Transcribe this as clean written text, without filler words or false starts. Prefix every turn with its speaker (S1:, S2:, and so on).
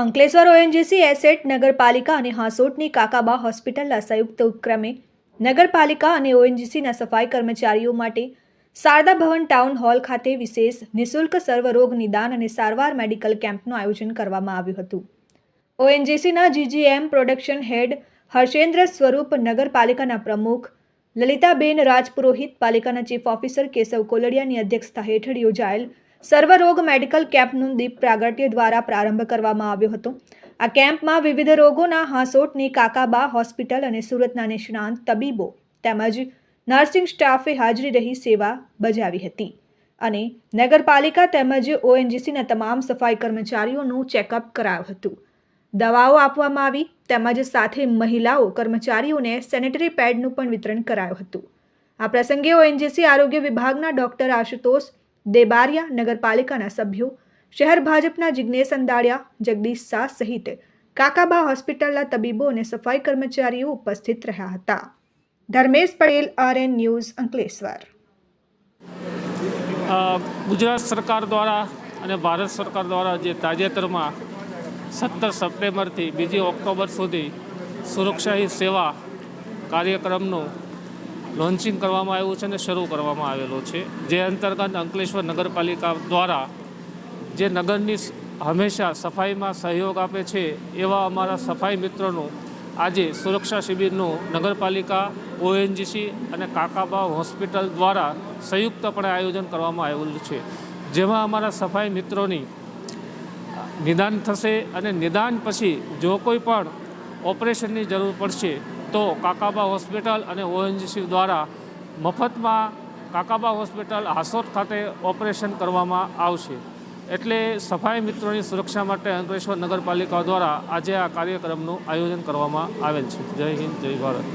S1: Ankleshwar ONGC asset નગરપાલિકા અને હાંસોટની કાકાબા હોસ્પિટલના સંયુક્ત ઉપક્રમે નગરપાલિકા અને ઓએનજીસીના સફાઈ કર્મચારીઓ માટે શારદા ભવન ટાઉન હોલ ખાતે વિશેષ નિઃશુલ્ક સર્વરોગ નિદાન અને સારવાર મેડિકલ કેમ્પનું આયોજન કરવામાં આવ્યું હતું. ઓએનજીસીના જીજીએમ પ્રોડક્શન હેડ હર્ષેન્દ્ર સ્વરૂપ, નગરપાલિકાના પ્રમુખ લલિતાબેન રાજપુરોહિત, પાલિકાના ચીફ ઓફિસર કેશવ કોલડિયાની અધ્યક્ષતા હેઠળ યોજાયેલ સર્વરોગ મેડિકલ કેમ્પનું દીપ પ્રાગટ્ય દ્વારા પ્રારંભ કરવામાં આવ્યો હતો. આ કેમ્પમાં વિવિધ રોગોના હાંસોટની કાકાબા હોસ્પિટલ અને સુરતના નિષ્ણાંત તબીબો તેમજ નર્સિંગ સ્ટાફે હાજરી રહી સેવા બજાવી હતી અને નગરપાલિકા તેમજ ઓએનજીસીના તમામ સફાઈ કર્મચારીઓનું ચેકઅપ કરાયું હતું. દવાઓ આપવામાં આવી તેમજ સાથે મહિલાઓ કર્મચારીઓને સેનેટરી પેડનું પણ વિતરણ કરાયું હતું. આ પ્રસંગે ઓએનજીસી આરોગ્ય વિભાગના ડોક્ટર આશુતોષ દેબારિયા, નગરપાલિકાના સભ્યો, શહેર ભાજપના જિગ્નેશ અંદાડિયા, જગદીશ શાહ સહિત કાકાબા હોસ્પિટલના તબીબો અને સફાઈ કર્મચારીઓ ઉપસ્થિત રહ્યા હતા. Dharmesh Patel, RN news, Ankleshwar.
S2: ગુજરાત સરકાર દ્વારા અને ભારત સરકાર દ્વારા જે તાજેતરમાં 17 સપ્ટેમ્બરથી 2 ઓક્ટોબર સુધી સુરક્ષા હી સેવા કાર્યક્રમનું લોન્ચિંગ કરવામાં આવ્યું છે અને શરૂ કરવામાં આવેલું છે. જે અંતર્ગત અંકલેશ્વર નગરપાલિકા દ્વારા જે નગરની હંમેશા સફાઈમાં સહયોગ આપે છે એવા અમારા સફાઈ મિત્રોનું આજે સુરક્ષા શિબિરનું નગરપાલિકા, ઓએનજીસી અને કાકાબા હોસ્પિટલ દ્વારા સંયુક્તપણે આયોજન કરવામાં આવેલું છે. જેમાં અમારા સફાઈ મિત્રોની નિદાન થશે અને નિદાન પછી જો કોઈ પણ ઓપરેશનની જરૂર પડશે તો કાકાબા હોસ્પિટલ અને ઓએનજીસી દ્વારા મફતમાં કાકાબા હોસ્પિટલ હાંસોટ ખાતે ઓપરેશન કરવામાં આવશે. એટલે સફાઈ મિત્રોની સુરક્ષા માટે અંકલેશ્વર નગરપાલિકા દ્વારા આજે આ કાર્યક્રમનું આયોજન કરવામાં આવેલ છે. જય હિન્દ, જય ભારત.